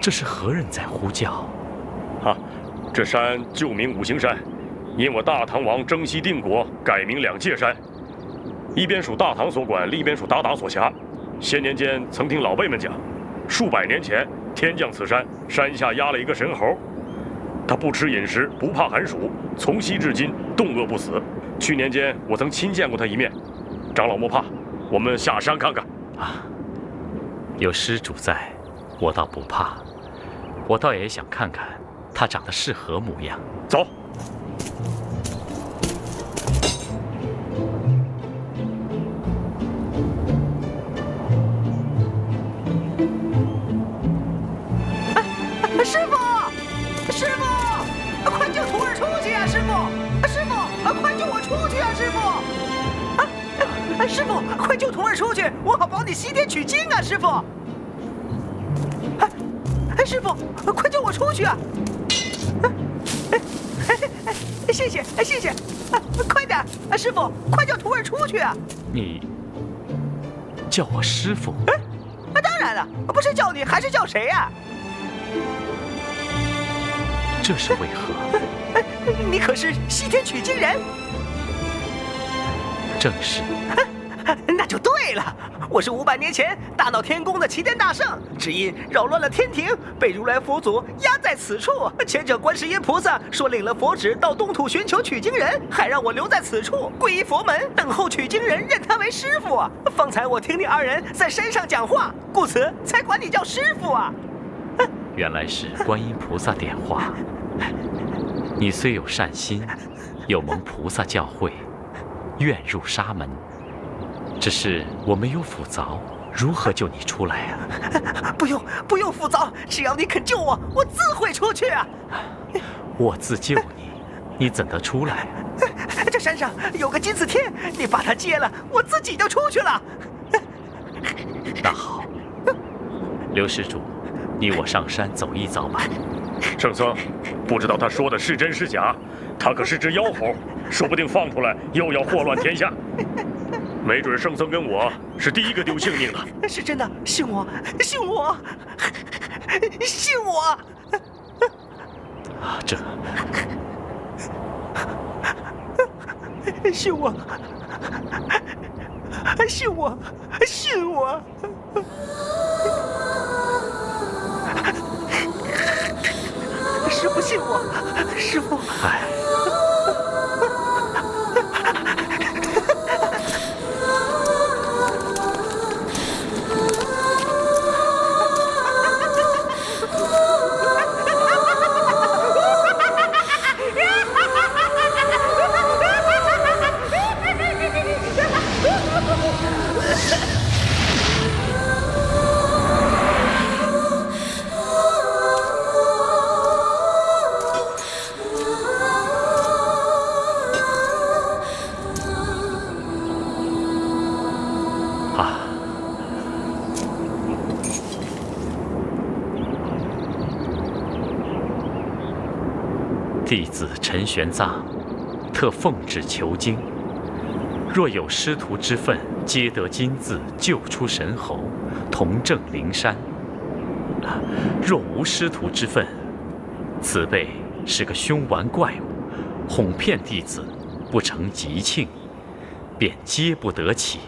这是何人在呼叫？啊，这山旧名五行山，因我大唐王征西定国，改名两界山，一边属大唐所管，另一边属鞑靼所辖。先年间曾听老辈们讲，数百年前天降此山，山下压了一个神猴，他不吃饮食，不怕寒暑，从昔至今冻饿不死。去年间我曾亲见过他一面。长老莫怕，我们下山看看。啊，有施主在，我倒不怕。我倒也想看看他长得是何模样。走。师傅，师傅，快救徒儿出去啊！师傅，师傅，快救我出去啊！师傅，师傅，快救徒儿出去，我好帮你西天取经啊！师傅，师傅，快救我出去啊！谢谢，谢谢，快点，师傅，快叫徒儿出去啊！你叫我师傅？当然了，不是叫你还是叫谁呀？这是为何？你可是西天取经人？正是。那就对了，我是500年前大闹天宫的齐天大圣，只因扰乱了天庭，被如来佛祖压在此处。前者观世音菩萨说领了佛旨到东土寻求取经人，还让我留在此处皈依佛门，等候取经人认他为师傅啊。方才我听你二人在山上讲话，故此才管你叫师傅啊。原来是观音菩萨点化。你虽有善心，有蒙菩萨教诲，愿入沙门，只是我没有斧凿，如何救你出来啊？不用斧凿，只要你肯救我，我自会出去啊。我自救你，你怎得出来？这山上有个金字贴，你把它接了，我自己就出去了。那好，刘施主，你我上山走一遭吧。圣僧，不知道他说的是真是假，他可是只妖猴，说不定放出来又要祸乱天下。没准圣僧跟我是第一个丢性命的。是真的，信我，信我，信我！啊，这信我，信我，信我！师父信我，师父。哎。弟子陈玄奘，特奉旨求经。若有师徒之分，皆得金字救出神猴，同证灵山；若无师徒之分，此辈是个凶顽怪物，哄骗弟子，不成吉庆，便皆不得起。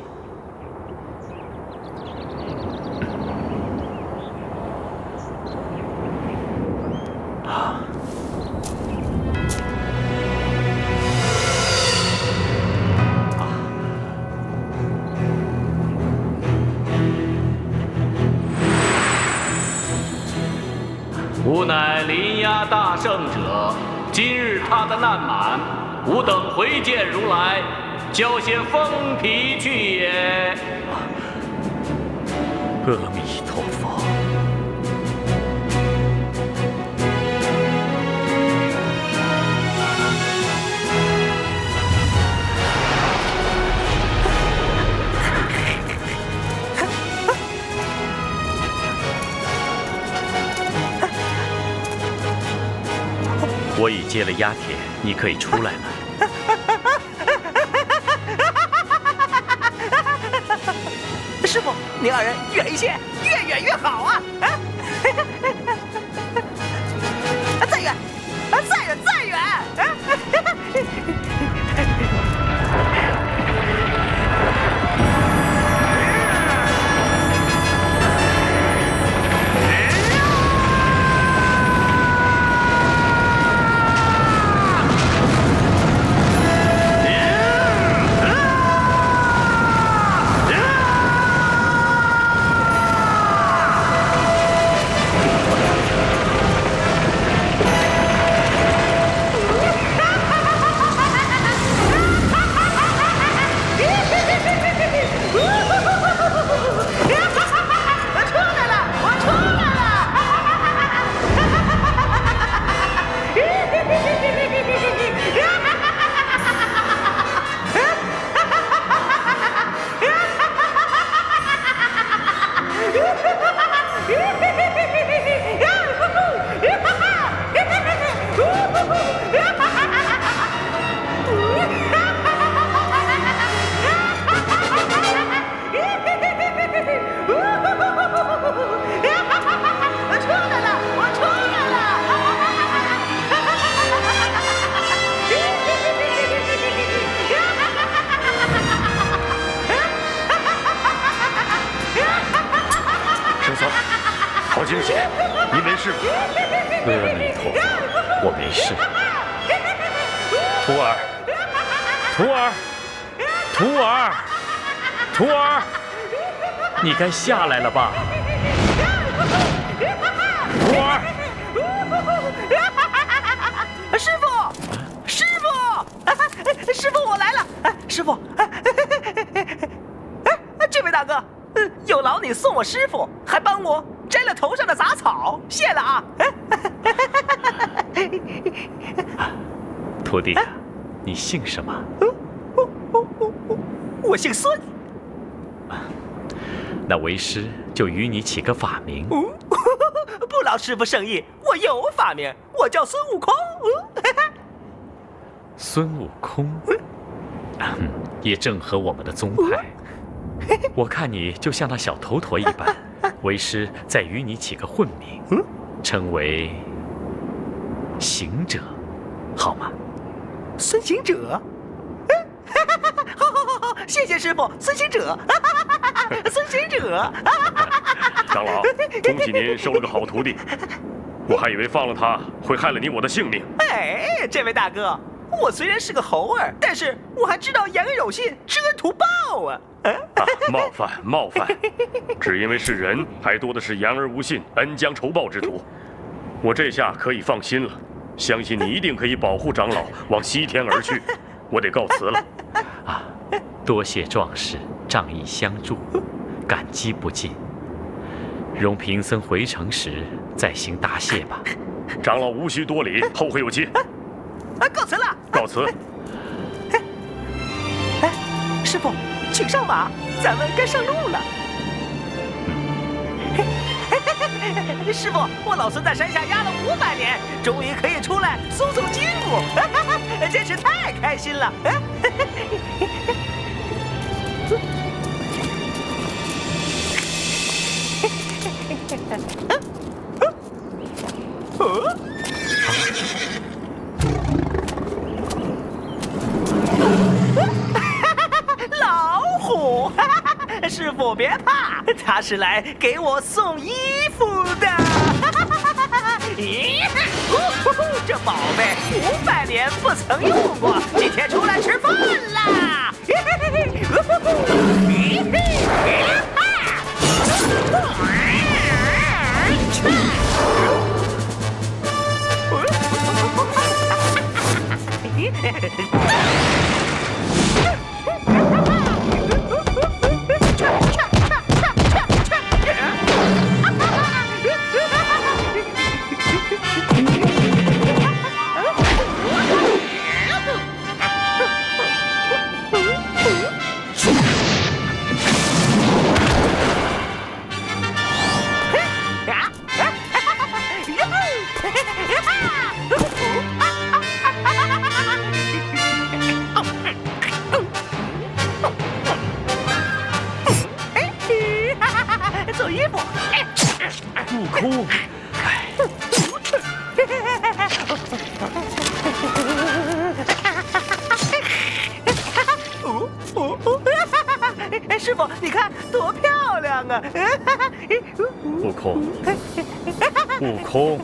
吾乃临崖大圣者，今日他的难满，吾等回见如来，交先封皮去也。阿弥陀佛。我已接了压帖，你可以出来了。师傅，您二人远一些，越远越好啊！阿弥陀佛，我没事。徒儿，徒儿，徒儿，徒儿，你该下来了吧？徒儿，师傅，师傅，师傅，我来了！师傅，这位大哥，有劳你送我师傅，还帮我摘了头上的杂草，谢了啊！徒弟，你姓什么？我姓孙。那为师就与你起个法名。不劳师傅圣意，我有法名，我叫孙悟空。孙悟空，也正合我们的宗派。我看你就像那小头陀一般，为师再与你起个混名，称为行者，好吗？孙行者。好，谢谢师傅，孙行者，孙行者。长老，恭喜您收了个好徒弟，我还以为放了他会害了你我的性命。哎，这位大哥，我虽然是个猴儿，但是我还知道言而有信，知恩图报啊！冒犯，只因为是人，还多的是言而无信、恩将仇报之徒。我这下可以放心了，相信你一定可以保护长老往西天而去。我得告辞了。多谢壮士仗义相助，感激不尽。容贫僧回城时再行答谢吧。长老无需多礼，后会有期。告辞了。告辞。师傅，请上马，咱们该上路了。师傅，我老孙在山下压了500年，终于可以出来松松筋骨，真是太开心了。老虎，师傅别怕，他是来给我送衣服的。咦，这宝贝500年不曾用过，今天出来吃饭啦！做衣服。悟空，师傅，你看多漂亮啊！悟空，悟空，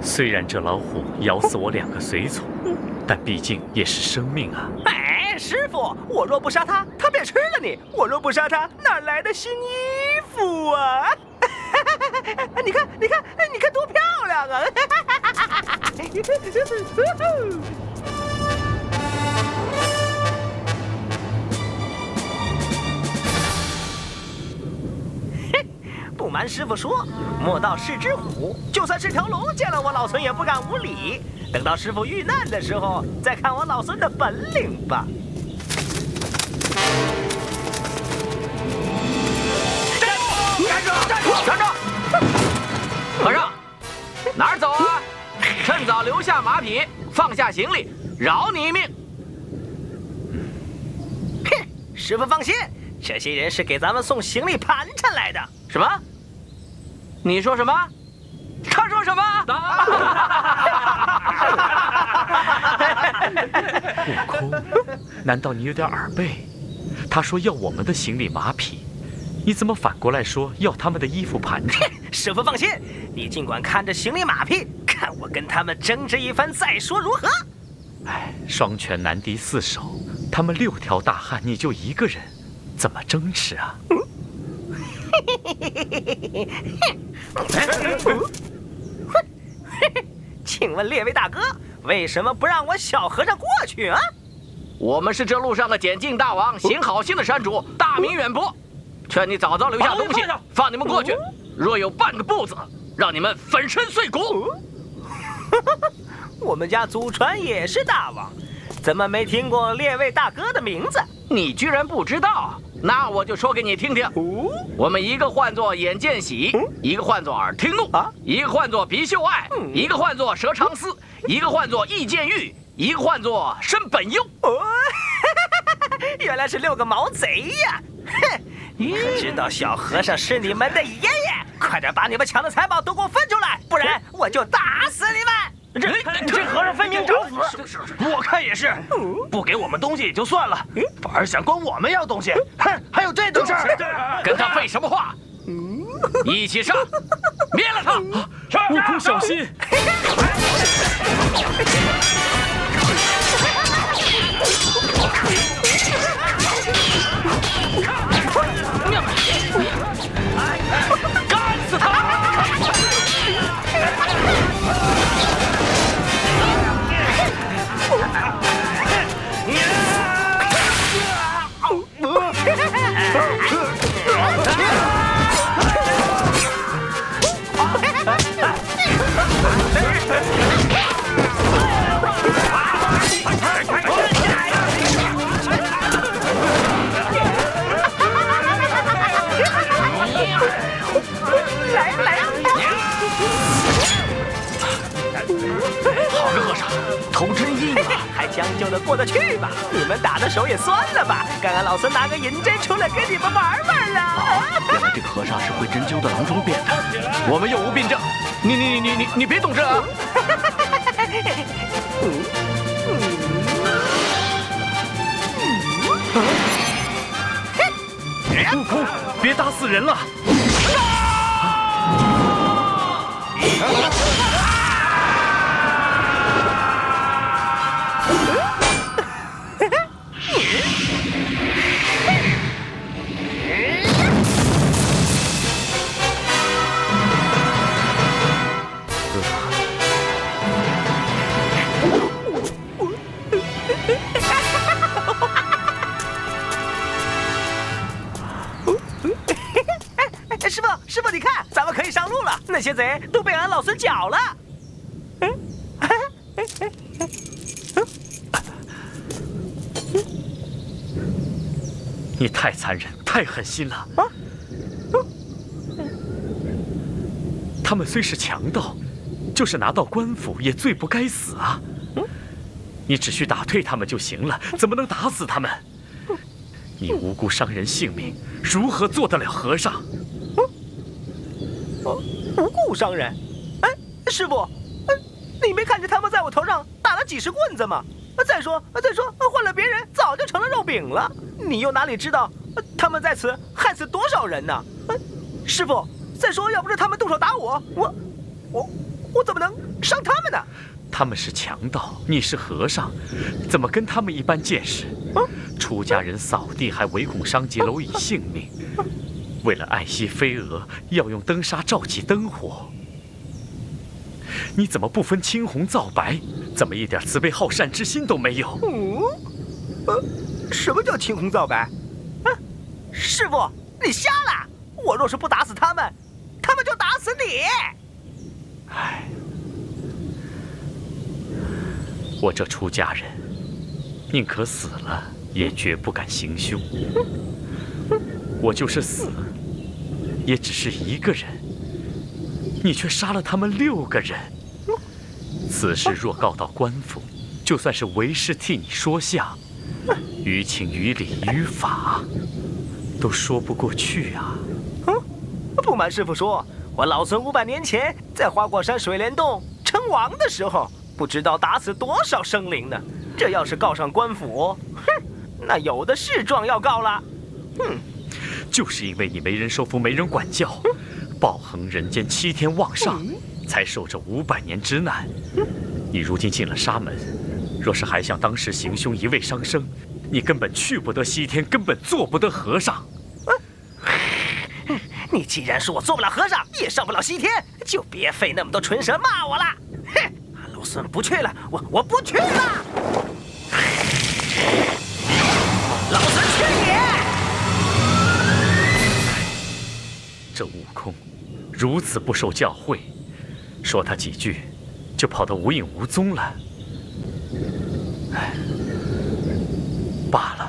虽然这老虎咬死我2个随从，但毕竟也是生命啊！哎，师傅，我若不杀他，他便吃了你；我若不杀他，哪来的新衣服啊？你看，你看，你看多漂亮啊！不瞒师傅说，莫道是只虎，就算是条龙，见了我老孙也不敢无礼。等到师傅遇难的时候，再看我老孙的本领吧。站住！站住！站住！和尚，哪儿走啊？趁早留下马匹，放下行李，饶你一命。哼，师傅放心，这些人是给咱们送行李盘缠来的。什么？你说什么？他说什么？悟空，难道你有点耳背？他说要我们的行李马匹，你怎么反过来说要他们的衣服盘缠？师傅放心，你尽管看着行李马屁，看我跟他们争执一番再说如何？哎，双拳难敌四手，他们6条大汉，你就一个人，怎么争持啊？请问列位大哥，为什么不让我小和尚过去啊？我们是这路上的检境大王，行好心的山主，大名远播，劝你早早留下东西，放你们过去。若有半个不字，让你们粉身碎骨。我们家祖传也是大王，怎么没听过列位大哥的名字？你居然不知道？那我就说给你听听。我们一个唤作眼见喜，一个唤作耳听怒，一个唤作鼻嗅爱，一个唤作舌长思，一个唤作意见欲，一个唤作身本优。原来是6个毛贼呀！哼，可知道小和尚是你们的爷爷？快点把你们抢的财宝都给我分出来，不然我就打死你们！这和尚分明找死！我看也是，不给我们东西也就算了，反而想管我们要东西，哼，还有这种事儿！跟他废什么话？一起上，灭了他！悟空小心！干死他！好个和尚，头真硬啊！还将就的过得去吧？你们打的手也酸了吧？刚刚老孙拿个银针出来跟你们玩玩啊！原来这个和尚是会针灸的郎中变的。我们又无病症，你别动这啊！悟空，别打死人了！师傅，你看，咱们可以上路了。那些贼都被俺老孙缴了。你太残忍，太狠心了。他们虽是强盗，就是拿到官府也罪不该死啊。你只需打退他们就行了，怎么能打死他们？你无辜伤人性命，如何做得了和尚？无故伤人？哎，师傅，你没看见他们在我头上打了几十棍子吗？再说，换了别人早就成了肉饼了。你又哪里知道他们在此害死多少人呢？师傅，再说，要不是他们动手打我，我怎么能伤他们呢？他们是强盗，你是和尚，怎么跟他们一般见识？出家人扫地还唯恐伤及蝼蚁性命。为了爱惜飞蛾，要用灯纱照起灯火。你怎么不分青红皂白？怎么一点慈悲好善之心都没有？什么叫青红皂白？师傅，你瞎了！我若是不打死他们，他们就打死你。唉，我这出家人，宁可死了，也绝不敢行凶。我就是死，也只是一个人，你却杀了他们6个人。此事若告到官府，就算是为师替你说相，于情于理于法，都说不过去啊。不瞒师傅说，我老孙500年前在花果山水帘洞称王的时候，不知道打死多少生灵呢。这要是告上官府，哼，那有的是状要告了。就是因为你没人收服，没人管教，暴横人间，7天望上，才受这500年之难。你如今进了沙门，若是还像当时行凶，一味伤生，你根本去不得西天，根本做不得和尚。你既然说我做不了和尚，也上不了西天，就别费那么多唇舌骂我了。哼，老孙不去了，我不去了。老孙去也！这悟空如此不受教诲，说他几句，就跑得无影无踪了。哎，罢了。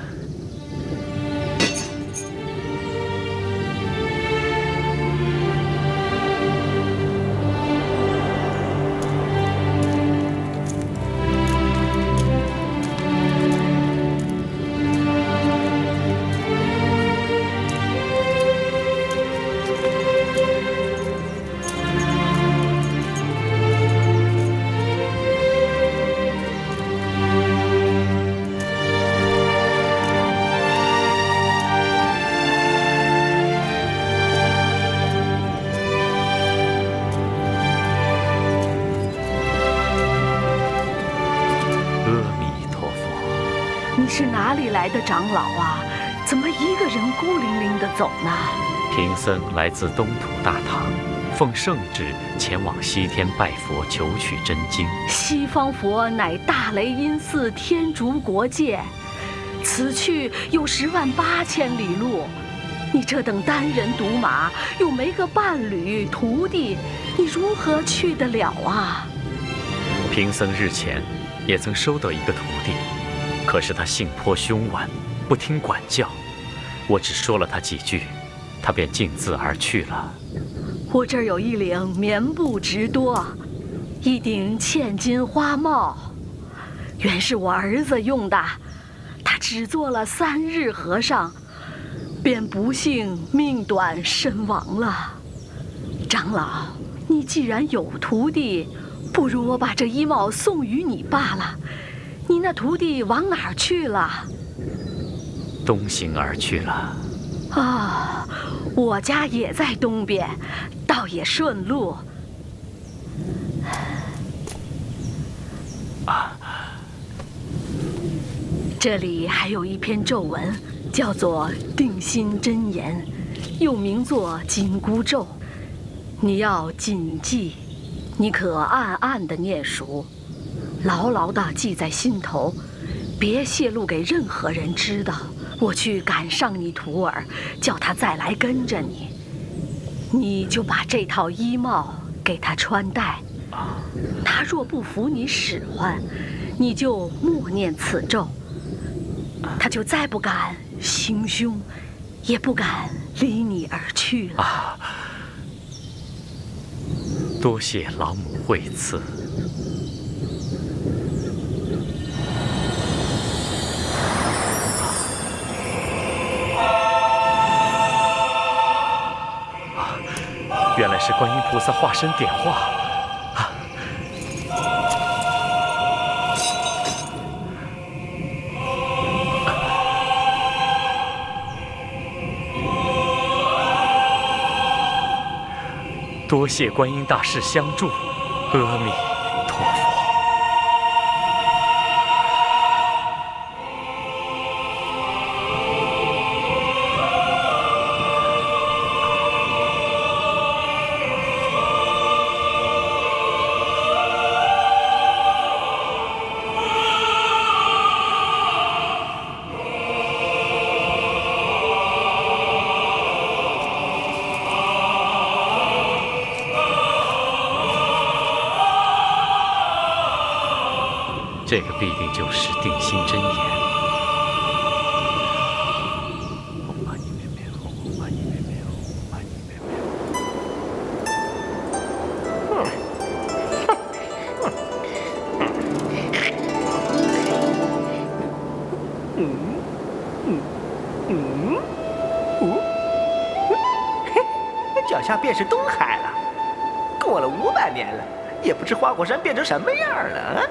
是哪里来的长老啊？怎么一个人孤零零地走呢？贫僧来自东土大唐，奉圣旨前往西天拜佛，求取真经。西方佛乃大雷音寺天竺国界，此去有108000里路。你这等单人独马，又没个伴侣徒弟，你如何去得了啊？贫僧日前也曾收到一个徒弟，可是他性颇凶顽，不听管教。我只说了他几句，他便径自而去了。我这儿有一领棉布直多，一顶嵌金花帽，原是我儿子用的。他只做了3日和尚，便不幸命短身亡了。长老，你既然有徒弟，不如我把这衣帽送与你罢了。你那徒弟往哪儿去了？东行而去了。啊，我家也在东边，倒也顺路。这里还有一篇咒文，叫做定心真言，又名作紧箍咒。你要谨记，你可暗暗地念熟，牢牢地记在心头，别泄露给任何人知道。我去赶上你徒儿，叫他再来跟着你，你就把这套衣帽给他穿戴。他若不服你使唤，你就默念此咒，他就再不敢行凶，也不敢离你而去了。多谢老母惠赐。原来是观音菩萨化身点化。多谢观音大士相助，阿弥陀佛。这个必定就是定心真言。脚下便是东海了。过了500年了，也不知花果山变成什么样了啊！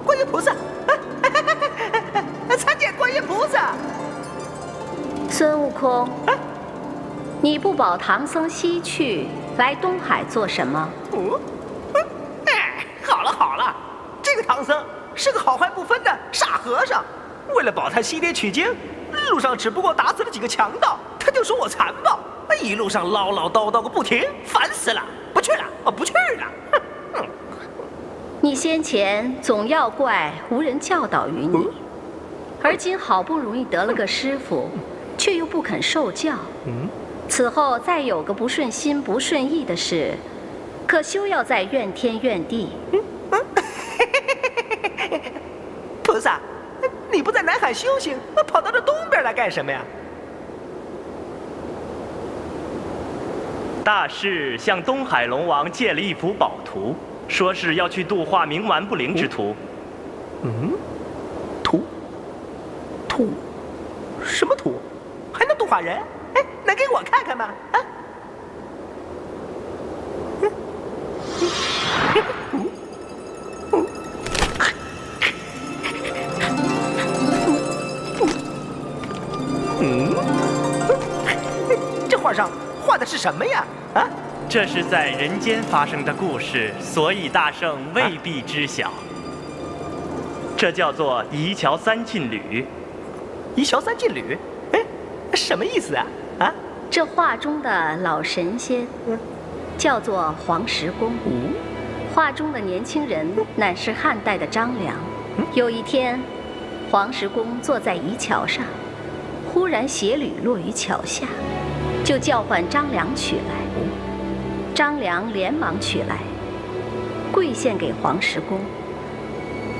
观音菩萨，孙悟空，你不保唐僧西去，来东海做什么？好了好了，这个唐僧是个好坏不分的傻和尚，为了保他西天取经，路上只不过打死了几个强盗，他就说我残暴，一路上唠唠叨叨个不停，烦死了！不去了，我不去了。你先前总要怪无人教导于你，而今好不容易得了个师傅，却又不肯受教。此后再有个不顺心不顺意的事，可休要再怨天怨地。菩萨，你不在南海修行，跑到这东边来干什么呀？大师向东海龙王借了一幅宝图，说是要去度化冥顽不灵之徒。图？什么图？还能度化人？哎，能给我看看吗？啊？这画上画的是什么呀？啊？这是在人间发生的故事，所以大圣未必知晓。这叫做移桥三进旅。移桥三进旅？哎，什么意思啊？啊？这画中的老神仙，叫做黄石公。画中的年轻人乃是汉代的张良。有一天，黄石公坐在移桥上，忽然鞋履落于桥下，就叫唤张良取来。张良连忙取来，跪献给黄石公。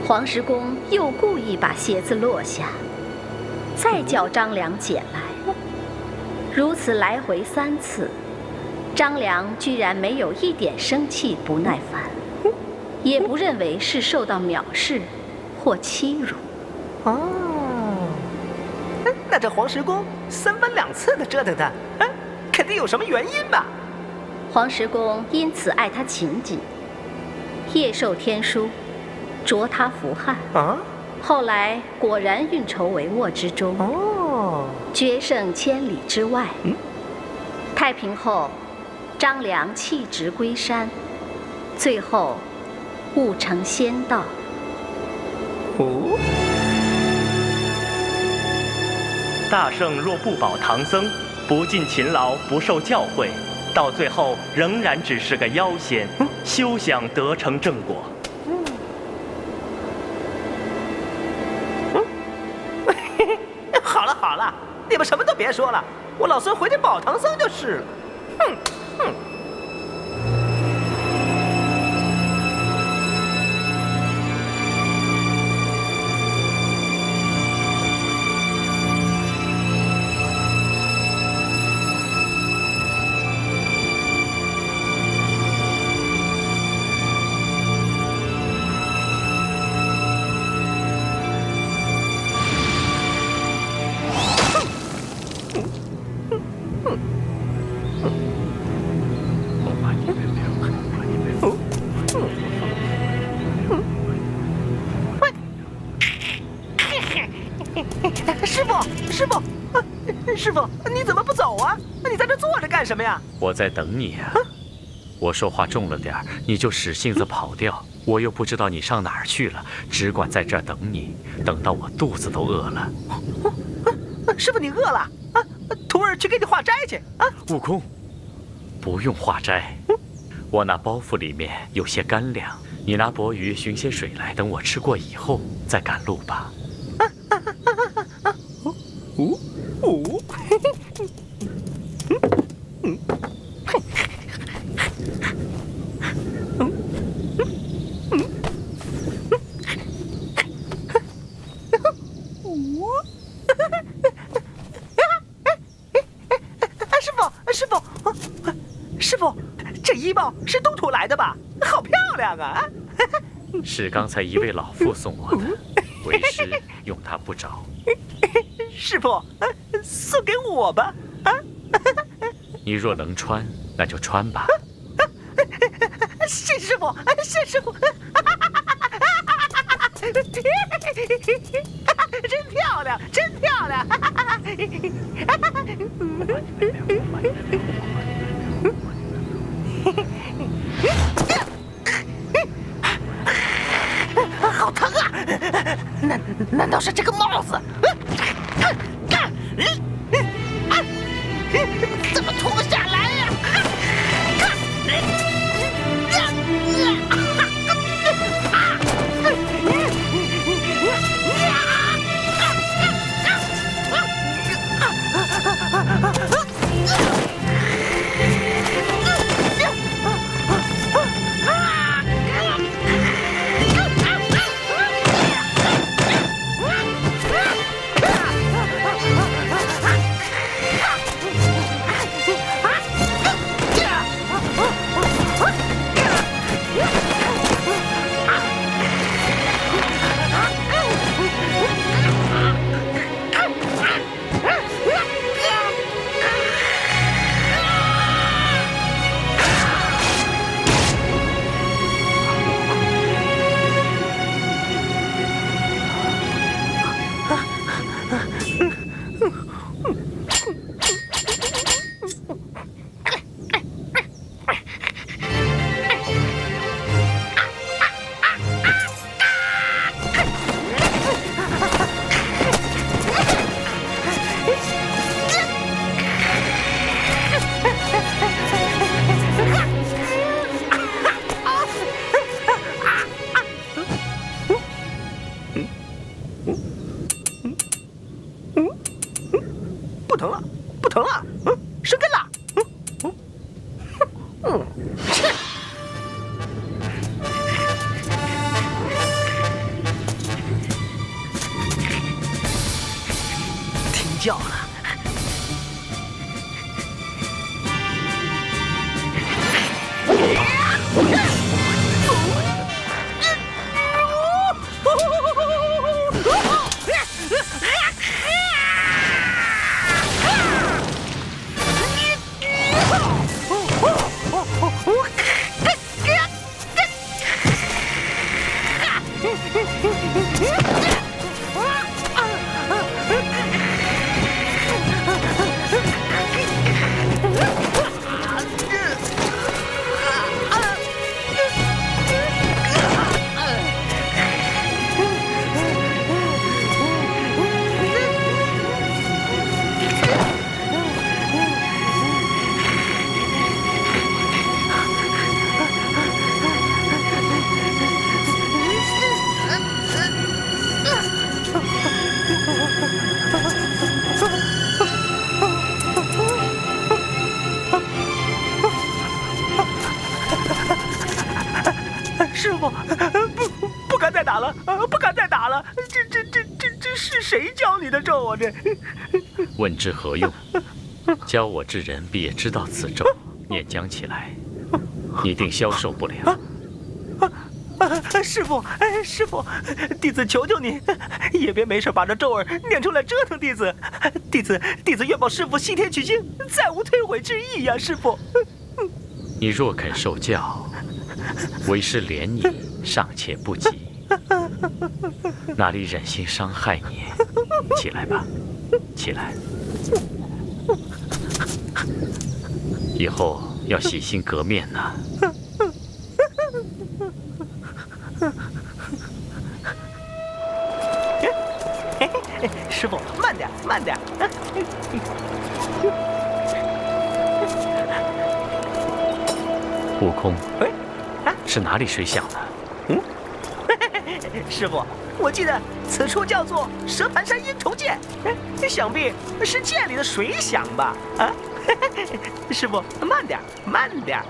黄石公又故意把鞋子落下，再叫张良捡来。如此来回3次，张良居然没有一点生气不耐烦，也不认为是受到藐视或欺辱。那这黄石公3番2次的折腾他，肯定有什么原因吧？黄石公因此爱他勤谨，夜受天书，着他服汉。后来果然运筹帷幄之中，决胜千里之外。太平后，张良弃职归山，最后悟成仙道。大圣若不保唐僧，不尽勤劳，不受教诲，到最后仍然只是个妖仙，休想得成正果。好了好了，你们什么都别说了，我老孙回去保唐僧就是了。师傅，你怎么不走啊？你在这坐着干什么呀？我在等你啊。我说话重了点儿，你就使性子跑掉，我又不知道你上哪儿去了，只管在这儿等你，等到我肚子都饿了。师傅，你饿了啊？徒儿去给你化斋去啊。悟空，不用化斋，我那包袱里面有些干粮，你拿钵盂寻些水来，等我吃过以后再赶路吧。师傅，这衣帽是东土来的吧？好漂亮啊！是刚才一位老妇送我的，为师用它不着。师傅，送给我吧。你若能穿，那就穿吧。谢师傅，谢师傅。真漂亮，真漂亮！好疼啊！难道是这个帽子？怎么脱不下来呀？不疼了，不疼了，生根了，切！听叫了。师傅，不敢再打了，不敢再打了。这是谁教你的咒啊？这问之何用？教我之人必也知道此咒，念将起来，你定消受不了。师傅，弟子求求你，也别没事把这咒儿念出来折腾弟子。弟子愿保师傅西天取经，再无退悔之意呀，师傅。你若肯受教，为师怜你尚且不及，哪里忍心伤害你？起来吧，起来。以后要洗心革面呐。师傅，慢点，慢点。悟空，是哪里水响呢？师傅，我记得此处叫做蛇盘山阴愁涧，想必是涧里的水响吧？啊，师傅，慢点，慢点。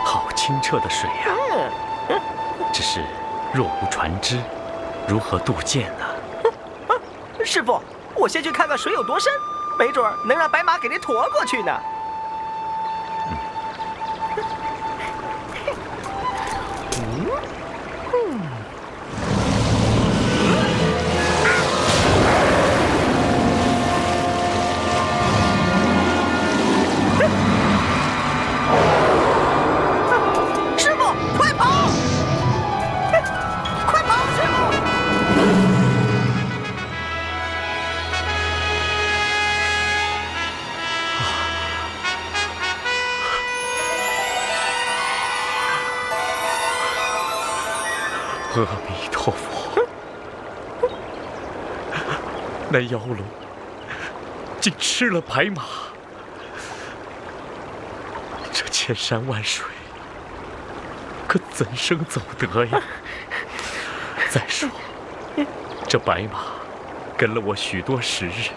好清澈的水呀！只是若无船只，如何渡涧呢？师傅，我先去看看水有多深，没准能让白马给您驮过去呢。阿弥陀佛！那妖龙竟吃了白马，这千山万水，可怎生走得呀？再说，这白马跟了我许多时日，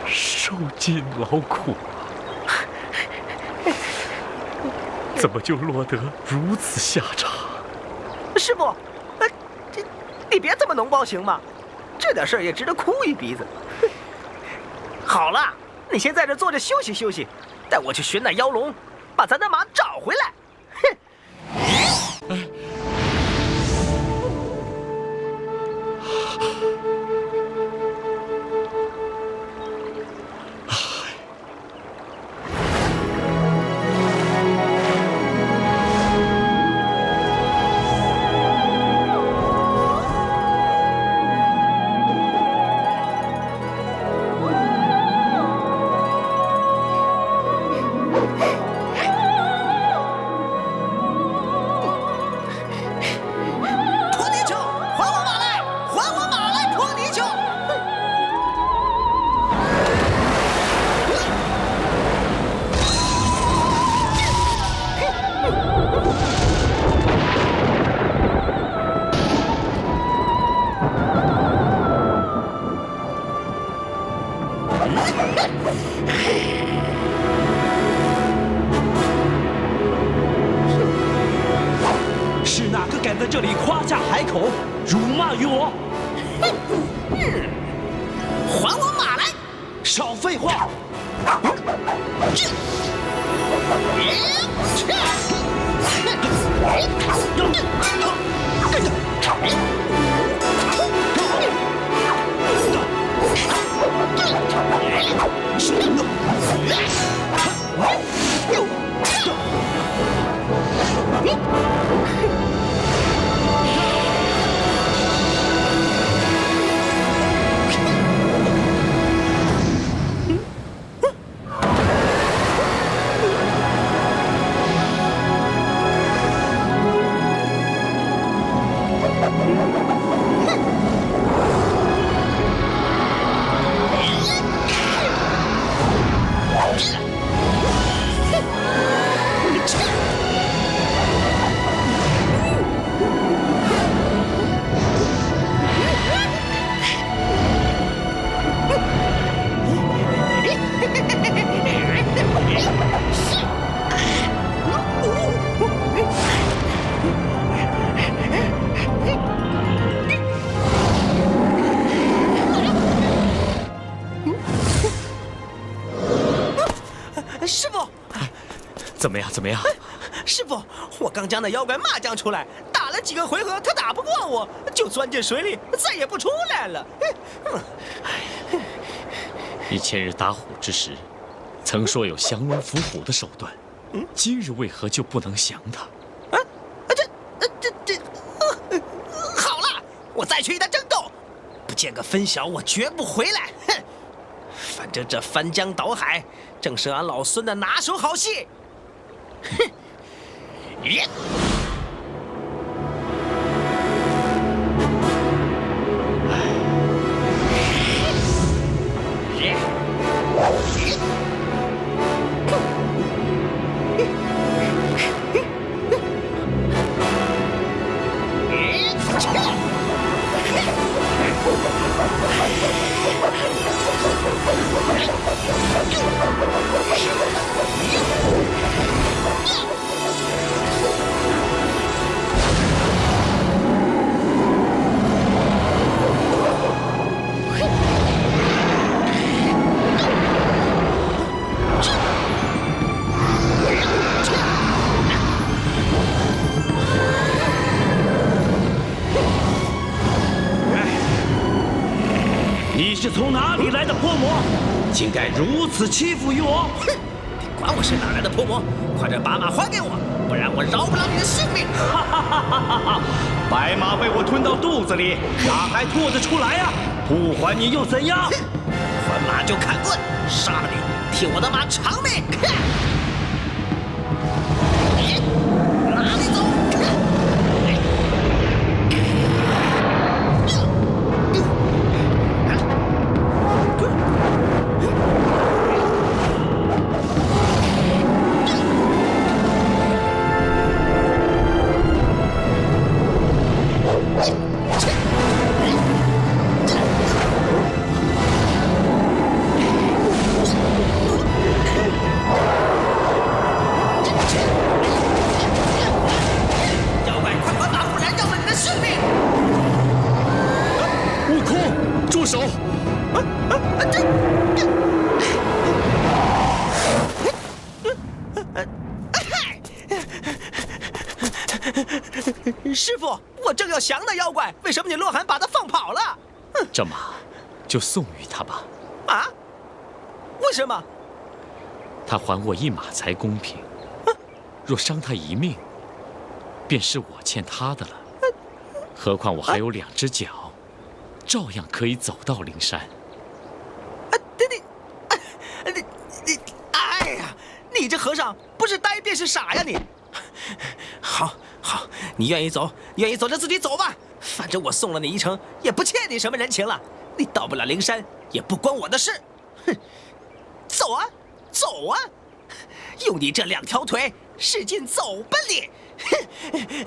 受尽劳苦啊，怎么就落得如此下场？师傅，你别这么脓包行吗？这点事儿也值得哭一鼻子。好了，你先在这坐着休息休息，带我去寻那妖龙，把咱的马找回来。哼！是哪个敢在这里夸下海口，辱骂于我？还我马来！少废话！师傅，怎么样？怎么样？师傅，我刚将那妖怪骂将出来，打了几个回合，他打不过我，就钻进水里，再也不出来了。你前日打虎之时，曾说有降龙伏虎的手段，今日为何就不能降他？好了，我再去与他争斗，不见个分晓，我绝不回来。哼，反正这翻江倒海正是俺老孙的拿手好戏。哼，耶！你是从哪里来的泼魔，竟敢如此欺负于我？哼！你管我是哪来的泼魔，快点把马还给我，不然我饶不了你的性命！哈哈哈哈哈！白马被我吞到肚子里，哪还吐得出来呀？不还你又怎样？还马就砍棍，杀了你，替我的马偿命！哪里走？师傅，我正要降那妖怪，为什么你落寒把他放跑了？这马就送与他吧。啊？为什么？他还我一马才公平。若伤他一命，便是我欠他的了。何况我还有2只脚，照样可以走到灵山。你，哎呀，你这和尚不是呆便是傻呀你！好，你愿意走就自己走吧，反正我送了你一程，也不欠你什么人情了。你到不了灵山，也不关我的事。哼，走啊，用你这2条腿，使劲走吧你！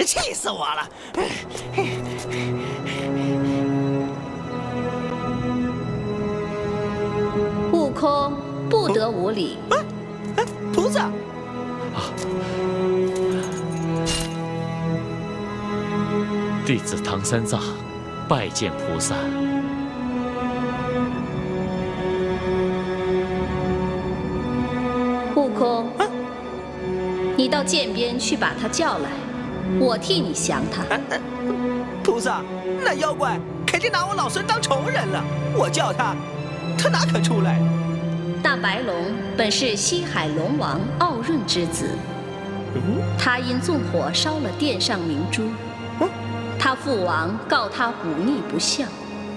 气死我了！悟空不得无礼。菩萨。弟子唐三藏，拜见菩萨。悟空，你到涧边去把他叫来，我替你降他。菩萨，那妖怪肯定拿我老孙当仇人了，我叫他，他哪肯出来？那白龙本是西海龙王傲润之子，他因纵火烧了殿上明珠，他父王告他忤逆不孝，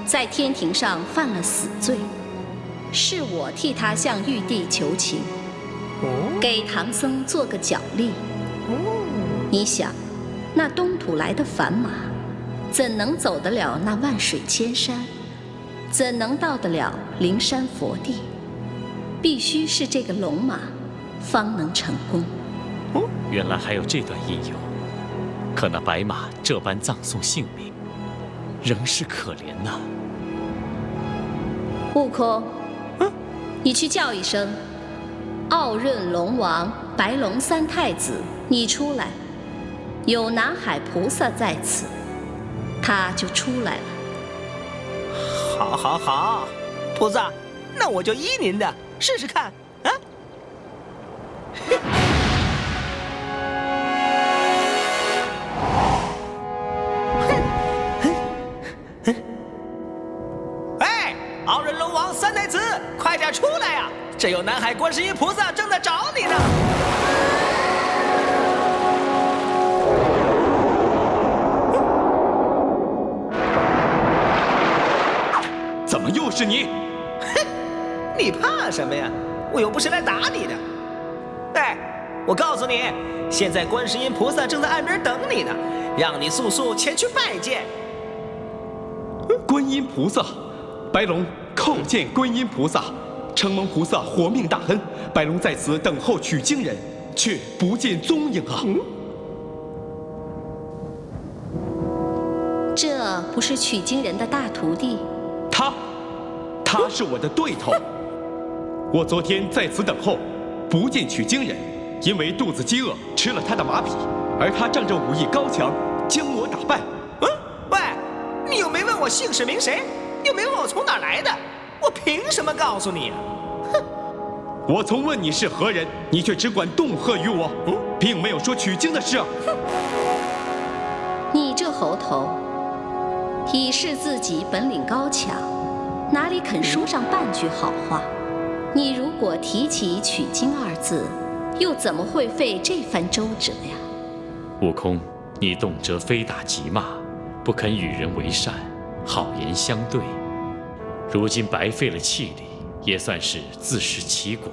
在天庭上犯了死罪，是我替他向玉帝求情，给唐僧做个脚力。你想，那东土来的凡马，怎能走得了那万水千山？怎能到得了灵山佛地？必须是这个龙马，方能成功。原来还有这段因由，可那白马这般葬送性命，仍是可怜呐。悟空，你去叫一声，傲润龙王、白龙3太子，你出来。有南海菩萨在此，他就出来了。好，菩萨，那我就依您的，试试看啊。哎，傲人龙王3太子，快点出来呀！这有南海观世音菩萨正在找你呢。怎么又是你？哼，你怕什么呀？我又不是来打你的。哎，我告诉你，现在观世音菩萨正在岸边等你呢，让你速速前去拜见。观音菩萨，白龙叩见观音菩萨，承蒙菩萨活命大恩，白龙在此等候取经人，却不见踪影啊！这不是取经人的大徒弟？他是我的对头。我昨天在此等候，不见取经人，因为肚子饥饿，吃了他的马匹，而他仗着武艺高强，将我打败。喂，你又没问我姓氏名谁，又没问我从哪儿来的，我凭什么告诉你啊？哼！我曾问你是何人，你却只管恫吓于我，并没有说取经的事啊。你这猴头，以示自己本领高强，哪里肯说上半句好话？你如果提起取经2字，又怎么会费这番周折呀？悟空，你动辄非打即骂，不肯与人为善，好言相对，如今白费了气力，也算是自食其果。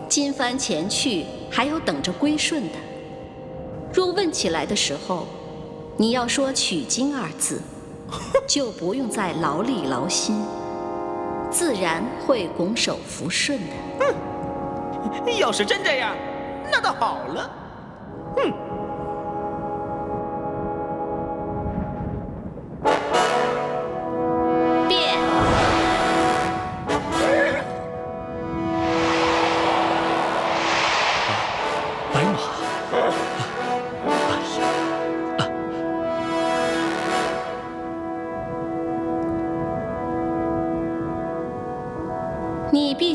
金幡前去，还有等着归顺的。若问起来的时候，你要说取经2字，就不用再劳力劳心，自然会拱手服顺的。要是真这样，那倒好了。变！白马。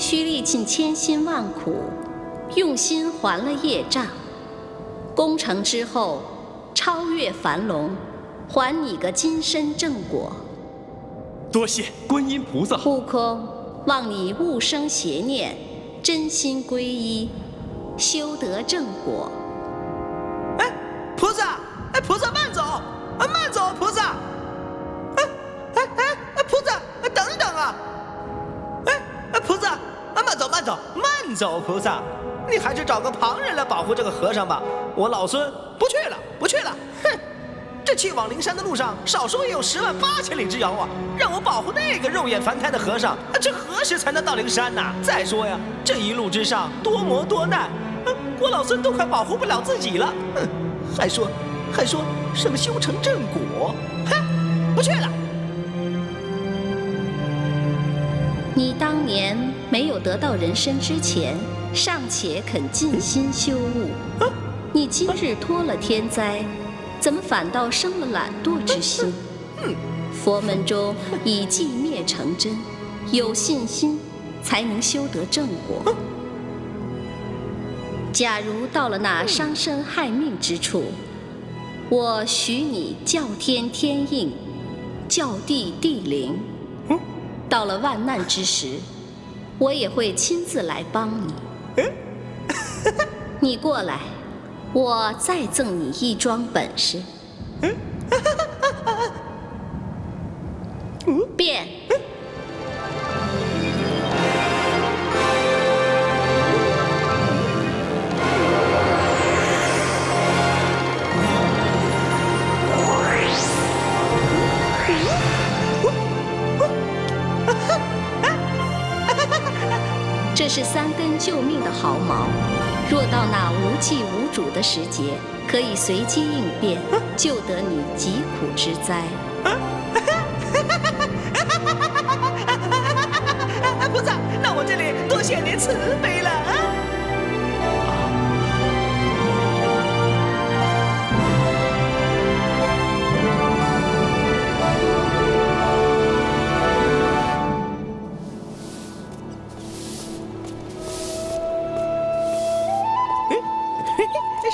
须历尽千辛万苦，用心还了业障。功成之后，超越樊笼，还你个金身正果。多谢观音菩萨。悟空，望你勿生邪念，真心皈依，修得正果。哎，菩萨，哎，菩萨慢走，慢走，菩萨。菩萨，等等啊！哎，菩萨，慢走，慢走，慢走，菩萨，你还是找个旁人来保护这个和尚吧。我老孙不去了，不去了。哼，这去往灵山的路上，少说也有10万8千里之遥啊！让我保护那个肉眼凡胎的和尚，这何时才能到灵山呢？再说呀，这一路之上多磨多难，我老孙都快保护不了自己了。哼，还说什么修成正果？哼，不去了。你当年没有得到人身之前，尚且肯尽心修悟，你今日脱了天灾，怎么反倒生了懒惰之心？佛门中以寂灭成真，有信心才能修得正果。假如到了那伤身害命之处，我许你叫天天应，叫地地灵。到了万难之时，我也会亲自来帮你。你过来，我再赠你一桩本事。变。这是3根救命的毫毛，若到那无际无主的时节，可以随机应变，救得你疾苦之灾。菩萨，那我这里多谢您慈悲了。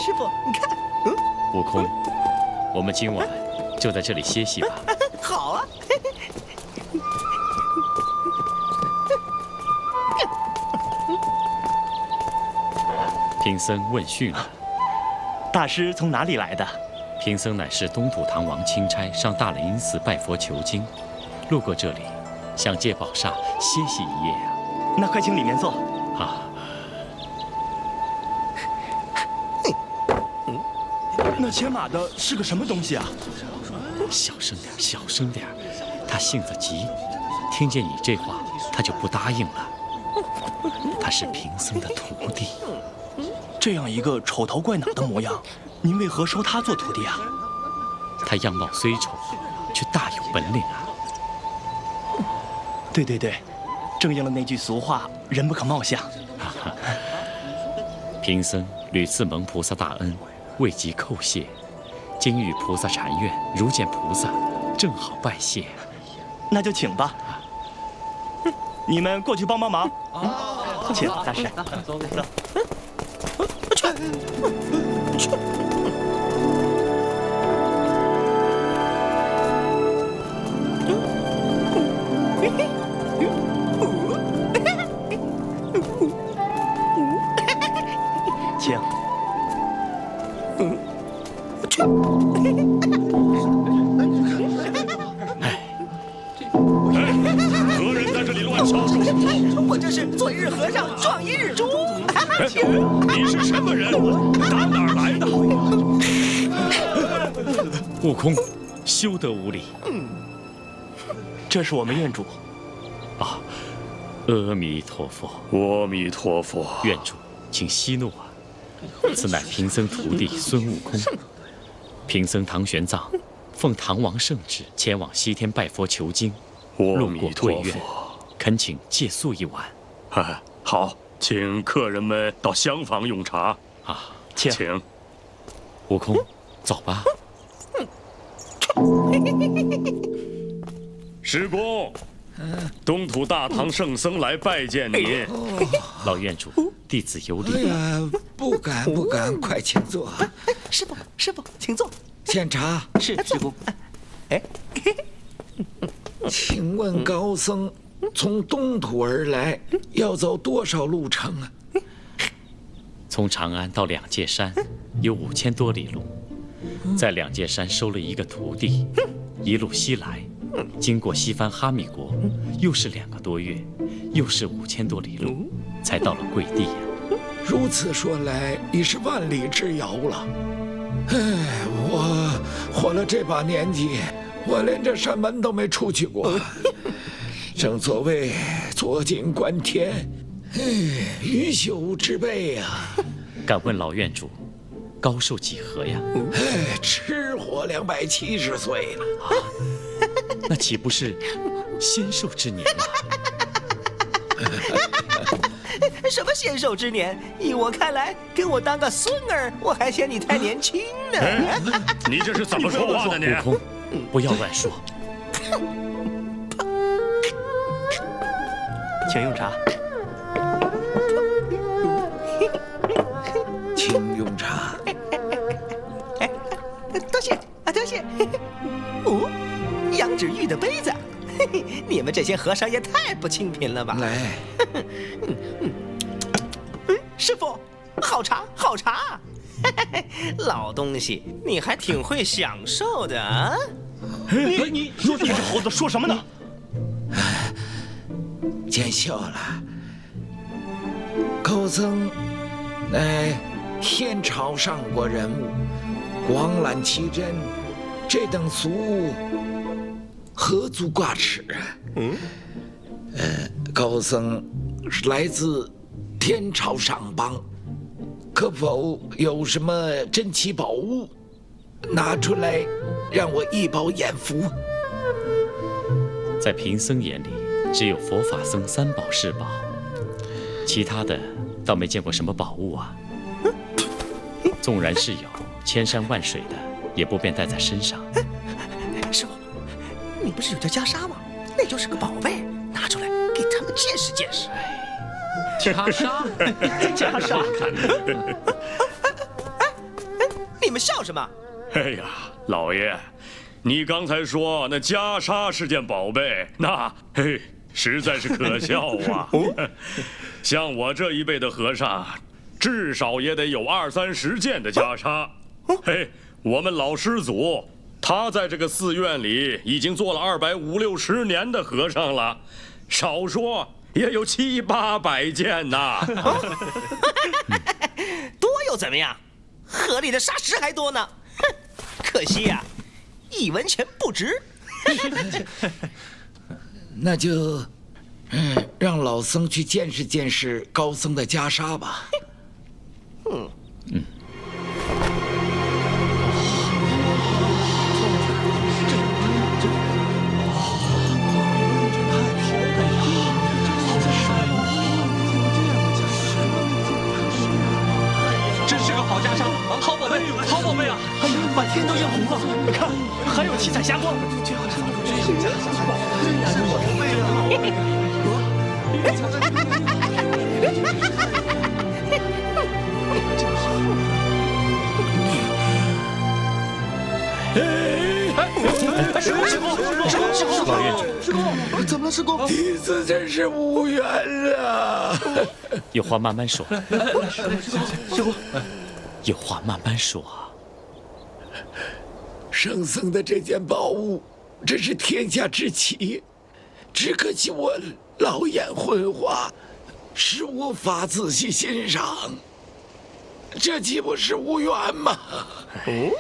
师傅，你看，悟空，我们今晚就在这里歇息吧。好啊。贫僧问讯了。大师从哪里来的？贫僧乃是东土唐王钦差，上大雷音寺拜佛求经，路过这里，想借宝刹歇息一夜啊。那快请里面坐。啊。那牵马的是个什么东西啊？小声点，小声点，他性子急，听见你这话，他就不答应了。他是贫僧的徒弟。这样一个丑头怪脑的模样，您为何收他做徒弟啊？他样貌虽丑，却大有本领啊。对对对，正应了那句俗话：人不可貌相。贫僧屡次蒙菩萨大恩，未及叩谢，今遇菩萨禅院，如见菩萨，正好拜谢。那就请吧。你们过去帮忙。请大师。走。请。何人在这里乱敲？我这是做一日和尚撞一日钟。你是什么人？打哪儿来的？悟空，休得无礼。这是我们院主。啊，阿弥陀佛。阿弥陀佛。院主，请息怒啊！此乃贫僧徒弟孙悟空。贫僧唐玄奘，奉唐王圣旨前往西天拜佛求经，路过贵院，恳请借宿一晚。好，请客人们到厢房用茶。啊，请。悟空，走吧。师公，东土大唐圣僧来拜见您。老院主，弟子有礼。哎呀，不敢，快请坐。师傅，请坐。献茶。是师傅。哎，请问高僧从东土而来，要走多少路程啊？从长安到两界山有5000多里路，在两界山收了一个徒弟，一路西来，经过西番哈密国，又是2个多月，又是5000多里路，才到了贵地呀。如此说来，已是万里之遥了。哎，我活了这把年纪，我连这山门都没出去过。正所谓坐井观天，鱼朽之辈呀。敢问老院主，高寿几何呀？吃活270岁了。那岂不是仙寿之年了？什么仙寿之年？依我看来，给我当个孙儿，我还嫌你太年轻呢。你这是怎么说话的你？悟空，不要乱说。请用茶。请用茶。多谢啊，多谢。哦，羊脂玉的杯子，你们这些和尚也太不清贫了吧！来，师傅，好茶，好茶。老东西，你还挺会享受的啊！你说你是猴子，说什么呢？见笑了。高僧乃天朝上国人物，广揽奇珍，这等俗物何足挂齿啊？高僧是来自天朝上邦，可否有什么珍奇宝物拿出来，让我一饱眼福？在贫僧眼里，只有佛法僧3宝4宝，其他的倒没见过什么宝物啊。纵然是有千山万水的，也不便带在身上。师傅，你不是有条袈裟吗？那就是个宝贝，拿出来给他们见识见识。袈裟，袈裟。你们笑什么？哎呀，老爷，你刚才说那袈裟是件宝贝，那实在是可笑啊！像我这一辈的和尚，至少也得有20-30件的袈裟。我们老师祖，他在这个寺院里已经做了250-260年的和尚了，少说也有700-800件呐。多又怎么样？河里的沙石还多呢。哼，可惜呀，1文钱不值。那就，让老僧去见识见识高僧的袈裟吧。真是个好袈裟，好宝贝，好宝贝啊！哎呀，把天都映红了，看，还有七彩霞光。老院主，师公，怎么了，师公？弟子真是无缘了。有话慢慢说。师公，有话慢慢说。圣僧的这件宝物，真是天下之奇，只可惜我老眼昏花，是无法仔细欣赏。这岂不是无缘吗？哼，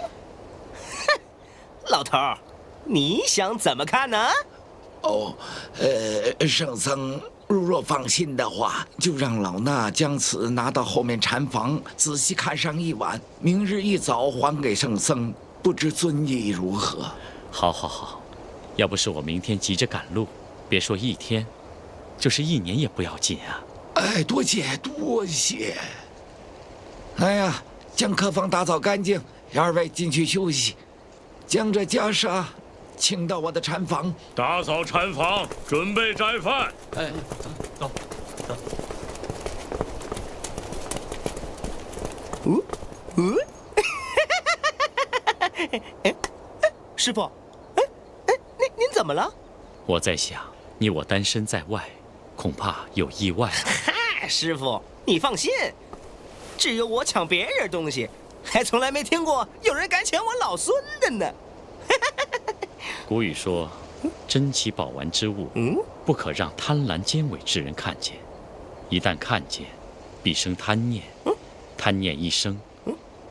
老头儿，你想怎么看呢？圣僧如若放心的话，就让老衲将此拿到后面禅房仔细看上一晚，明日一早还给圣僧，不知尊意如何？好，好，好，要不是我明天急着赶路，别说1天，就是1年也不要紧啊。哎，多谢多谢。哎呀，将客房打扫干净，2位进去休息，将这袈裟请到我的禅房。打扫禅房，准备斋饭。哎，走。师傅，您怎么了？我在想，你我单身在外，恐怕有意外。嗨，师傅，你放心，只有我抢别人东西，还从来没听过有人敢抢我老孙的呢。古语说，珍奇宝玩之物，不可让贪婪奸伪之人看见。一旦看见，必生贪念，贪念一生，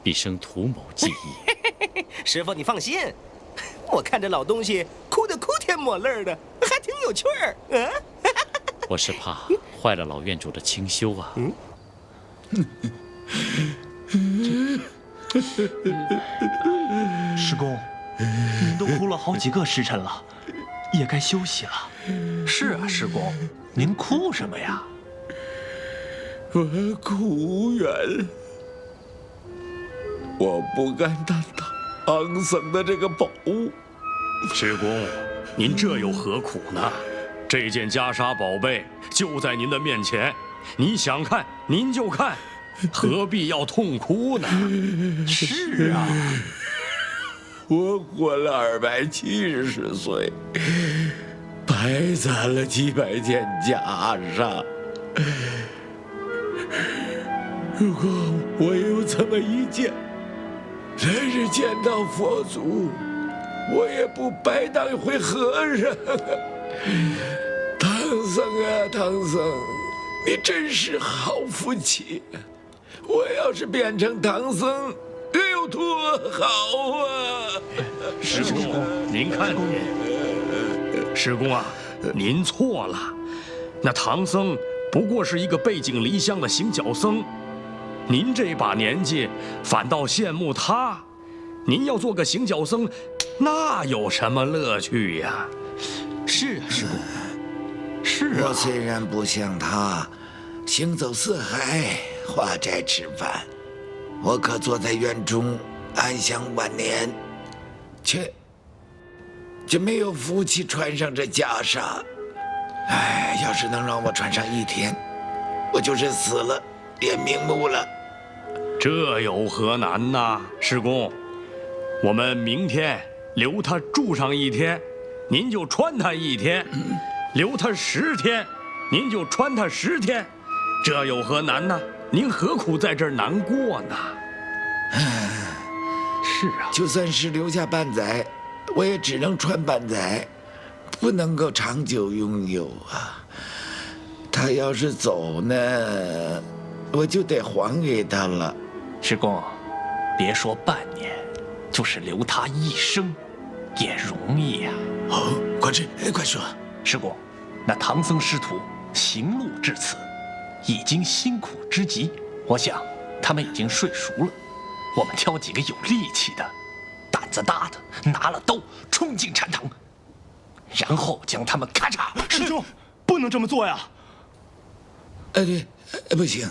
必生图谋计议。师傅，你放心，我看这老东西哭得哭天抹泪的，还挺有趣儿。我是怕坏了老院主的清修啊。师公，您都哭了好几个时辰了，也该休息了。是啊，师公，您哭什么呀？我哭远了，我不敢担唐僧的这个宝物。师公，您这又何苦呢？这件袈裟宝贝就在您的面前，你想看您就看，何必要痛哭呢？是啊，我活了270岁，白攒了几百件袈裟。如果我有这么一件，来日见到佛祖，我也不白当一回和尚。唐僧啊，唐僧，你真是好福气！我要是变成唐僧，该有多好啊！师公，您看您，师公啊，您错了。那唐僧不过是一个背井离乡的行脚僧，您这把年纪反倒羡慕他。您要做个行脚僧，那有什么乐趣呀？是啊，师公。是啊。我虽然不像他行走四海，化斋吃饭，我可坐在院中安享晚年，却没有福气穿上这袈裟。哎，要是能让我穿上1天，我就是死了也瞑目了。这有何难呐，师公？我们明天留他住上1天，您就穿他1天；留他10天，您就穿他10天。这有何难呢？您何苦在这儿难过呢？是啊，就算是留下半载，我也只能穿半载，不能够长久拥有啊。他要是走呢，我就得还给他了。师公，别说半年，就是留他一生，也容易呀。哦，官职，快说。师公，那唐僧师徒行路至此，已经辛苦之极，我想他们已经睡熟了。我们挑几个有力气的、胆子大的，拿了刀冲进禅堂，然后将他们咔嚓。师兄，不能这么做呀！对，不行，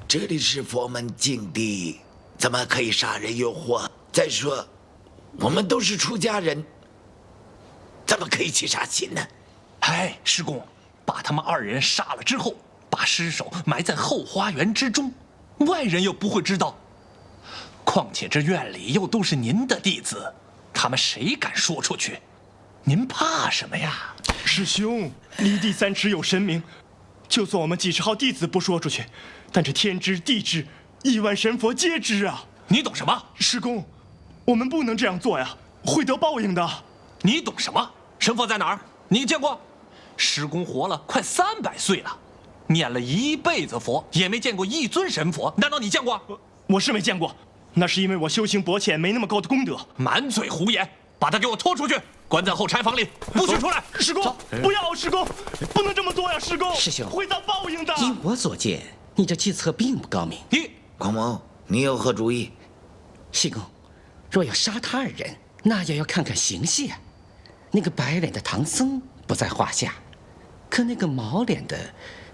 这里是佛门净地，怎么可以杀人越货？再说，我们都是出家人，怎么可以起杀心呢？哎，师公，把他们2人杀了之后，把尸首埋在后花园之中，外人又不会知道。况且这院里又都是您的弟子，他们谁敢说出去？您怕什么呀？师兄，离地3尺有神明，就算我们几10号弟子不说出去，但这天知地知，1万神佛皆知啊！你懂什么？师公，我们不能这样做呀，会得报应的。你懂什么？神佛在哪儿？你见过？师公活了快300岁了，念了一辈子佛，也没见过一尊神佛，难道你见过？我是没见过，那是因为我修行薄浅，没那么高的功德。满嘴胡言，把他给我拖出去，关在后禅房里，不许出来！师公，不要！师公，不能这么做呀！师公，师兄，会遭报应的。依我所见，你这计策并不高明。广谋，你有何主意？西公，若要杀他2人，那也要看看形势啊。那个白脸的唐僧不在话下，可那个毛脸的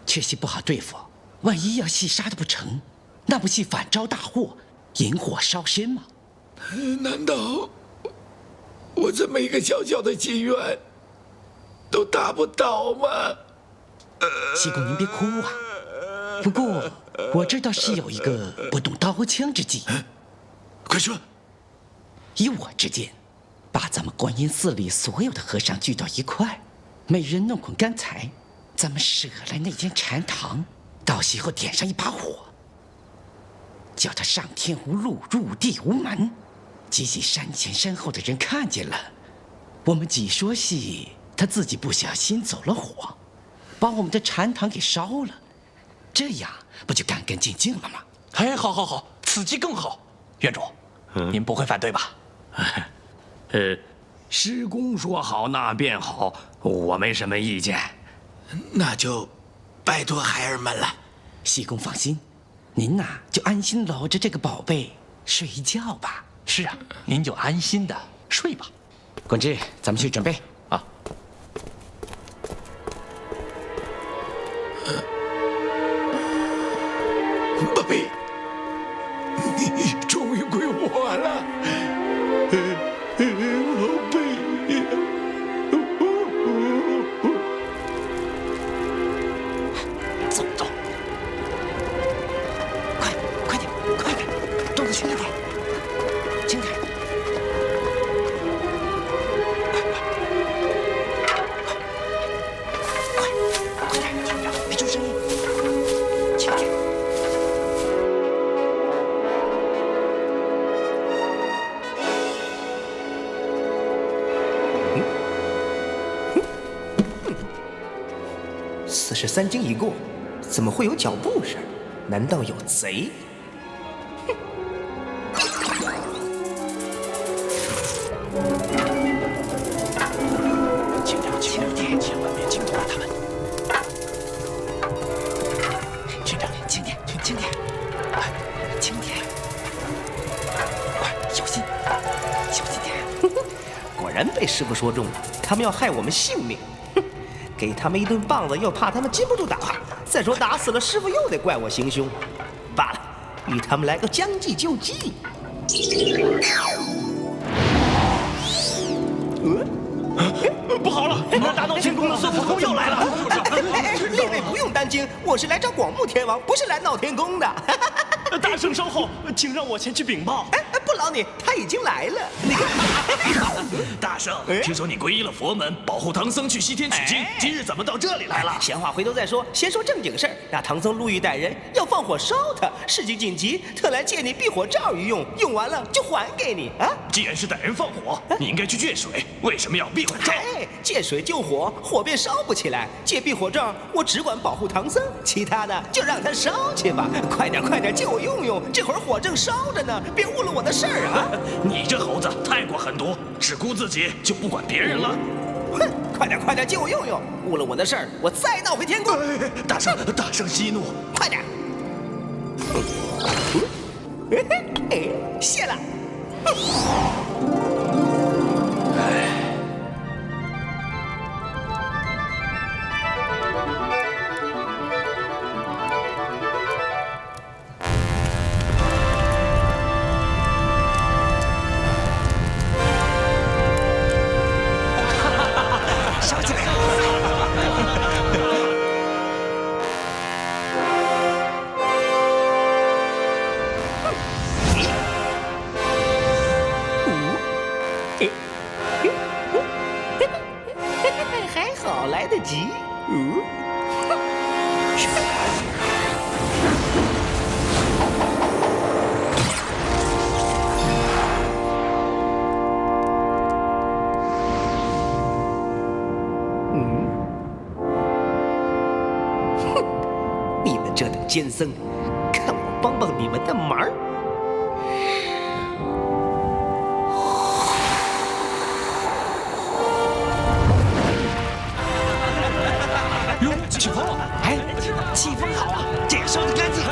却是不好对付。万一要细杀的不成，那不系反招大祸，引火烧身吗？难道我这这么一个小小的心愿，都达不到吗？西公，您别哭啊。不过我这倒是有一个不动刀枪之计。快说！以我之见，把咱们观音寺里所有的和尚聚到一块，每人弄捆干柴，咱们舍来那间禅堂，到时候点上一把火，叫他上天无路，入地无门，激起山前山后的人看见了，我们几说戏，他自己不小心走了火，把我们的禅堂给烧了，这样不就干干净净了吗？哎，好好好，此计更好。院主，您不会反对吧？师公说好，那便好，我没什么意见。那就拜托孩儿们了。西公放心，您呐就安心搂着这个宝贝睡一觉吧。是啊，您就安心的睡吧。广志，咱们去准备啊。宝贝，你终于归我了，宝贝。走走，快点，动作轻点，轻点。快点，别出声音，轻点。43经一过，怎么会有脚步声？难道有贼？轻点，千万别惊动了他们。学长，轻点，轻点，快，小心点。果然被师傅说中了，他们要害我们性命。给他们一顿棒子，又怕他们禁不住打。再说打死了师傅，又得怪我行凶。罢了，与他们来个将计就计。不好了，大闹天宫的孙悟空又来了！列位不用担惊，我是来找广目天王，不是来闹天宫的。大圣稍后，请让我前去禀报。不劳你，他已经来了。大圣，听说你皈依了佛门，保护唐僧去西天取经，今日怎么到这里来了？闲话回头再说，先说正经事儿。那唐僧路遇歹人，要放火烧他，事情紧急，特来借你避火罩一用，用完了就还给你啊。既然是歹人放火，你应该去借水，为什么要避火罩？借水救火，火便烧不起来；借避火罩，我只管保护唐僧，其他的就让他烧去吧。快点，借我用用，这会儿火正烧着呢，别误了我的事儿啊！你这猴子太过狠毒，只顾自己就不管别人了。哼，快点，借我用用，误了我的事儿，我再闹回天宫。大圣息怒，快点！谢了。烧起来！还好来得及。你们这等奸僧，看我帮帮你们的忙！哟，起风了！哎，气风好啊，这样烧得干净。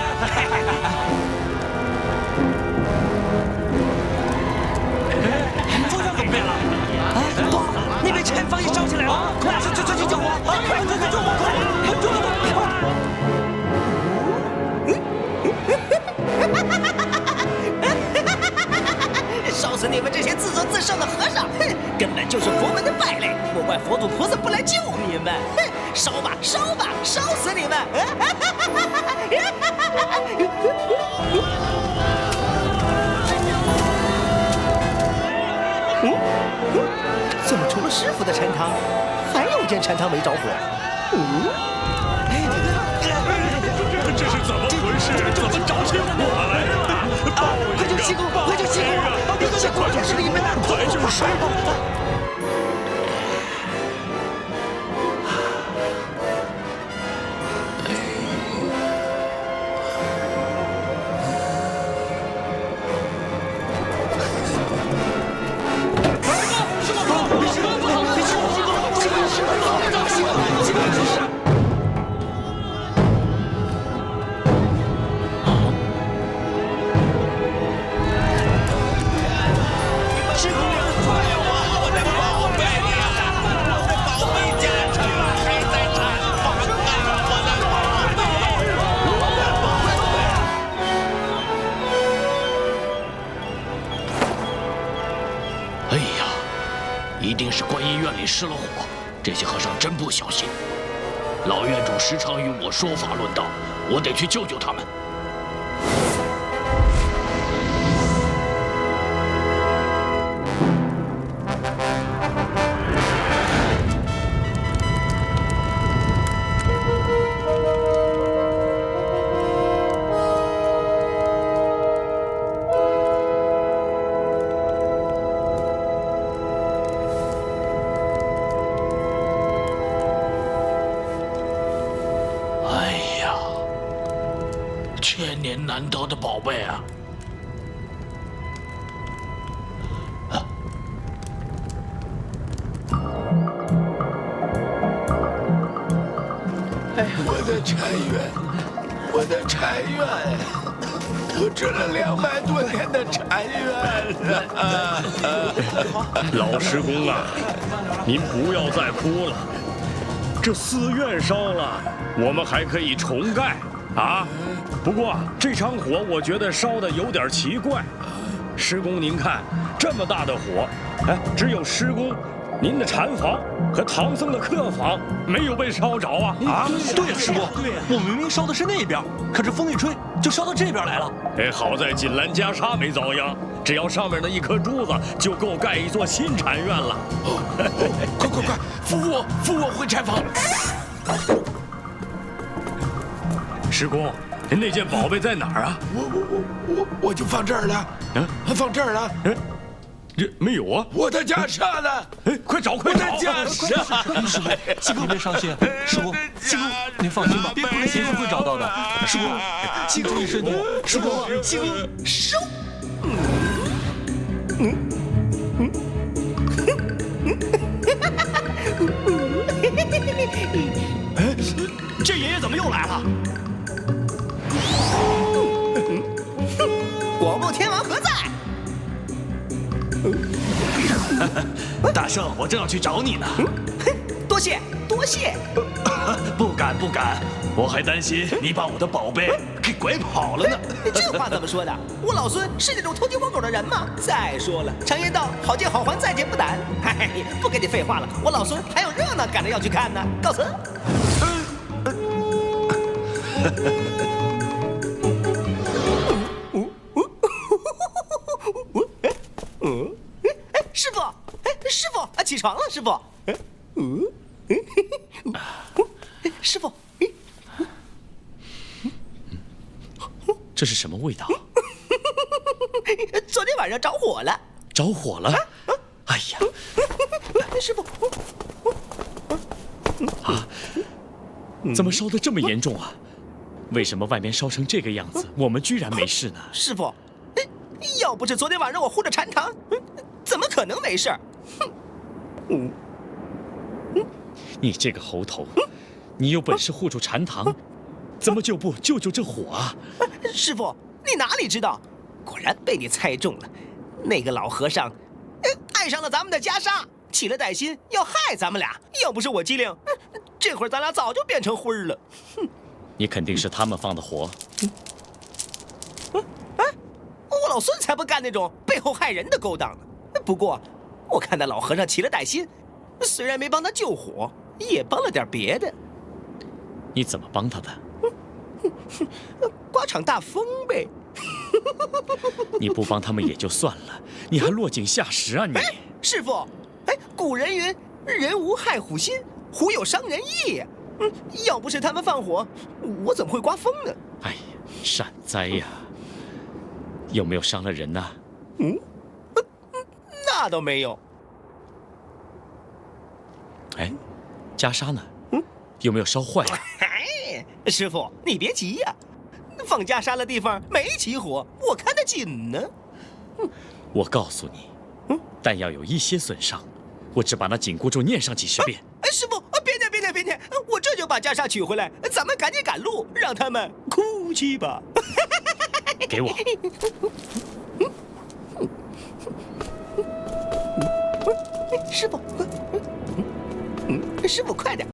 风向怎么变了？啊，不，那边禅房也烧起来了！快去救火！快救火！烧死你们这些自作自受的和尚！根本就是佛门的败类，莫怪佛祖菩萨不来救你们！哼，烧吧，烧吧，烧死你们！怎么除了师傅的禅堂，还有一间禅堂没着火？这是怎么回事？怎么着起火来了？快救西宫！快救西宫！西宫就是里面的，快就是水！哎呀，一定是观音院里失了火，这些和尚真不小心。老院主时常与我说法论道，我得去救救他们。千年难得的宝贝啊！我的禅院，我的禅院，我治了200多年的禅院。老师公啊，您不要再哭了。这寺院烧了，我们还可以重盖啊。不过这场火，我觉得烧的有点奇怪。师公，您看这么大的火，哎，只有师公您的禅房和唐僧的客房没有被烧着啊！啊，对呀，师傅，对呀，我明明烧的是那边，可是风一吹就烧到这边来了。哎，好在锦兰袈裟没遭殃，只要上面的一颗珠子就够盖一座新禅院了。快快快，扶我回禅房。师公，您那件宝贝在哪儿啊？我就放这儿了。嗯，放这儿了。嗯。这没有啊！我的袈裟呢？哎，快找，快找！我的袈裟！师傅，西公别伤心，师傅，西公，您放心吧，别哭了，媳妇会找到的。师傅，请注意身体。师傅，西公，收。哎，这爷爷怎么又来了？广目天王何在？大圣，我正要去找你呢。多谢多谢。不敢不敢，我还担心你把我的宝贝给拐跑了呢。这话怎么说的？我老孙是那种偷鸡摸狗的人吗？再说了，常言道，好见好还，再见不难。嘿，不跟你废话了，我老孙还有热闹赶着要去看呢。告辞。师傅，师傅，起床了，师傅。师傅，这是什么味道？昨天晚上着火了。着火了？哎呀！师傅，啊，怎么烧得这么严重啊？为什么外面烧成这个样子，我们居然没事呢？师傅，要不是昨天晚上我护着禅堂，怎么可能没事？你这个猴头，你有本事护住禅堂，怎么就不救救这火啊？师傅，你哪里知道？果然被你猜中了。那个老和尚，爱上了咱们的袈裟，起了歹心要害咱们俩。要不是我机灵，这会儿咱俩早就变成灰了。你肯定是他们放的火。我老孙才不干那种背后害人的勾当呢。不过，我看那老和尚起了歹心，虽然没帮他救火，也帮了点别的。你怎么帮他的？刮场大风呗。你不帮他们也就算了，你还落井下石啊你！哎，师傅，哎，古人云：人无害虎心，虎有伤人意呀。要不是他们放火，我怎么会刮风呢？哎呀，善哉呀！有没有伤了人呢？那倒没有。哎，袈裟呢？有没有烧坏啊？哎，师傅，你别急呀，放袈裟的地方没起火，我看得紧呢。我告诉你，但要有一些损伤，我只把那紧箍咒念上几十遍。哎，师傅，别念，我这就把袈裟取回来，咱们赶紧赶路，让他们哭泣吧。给我。师傅，师傅快点。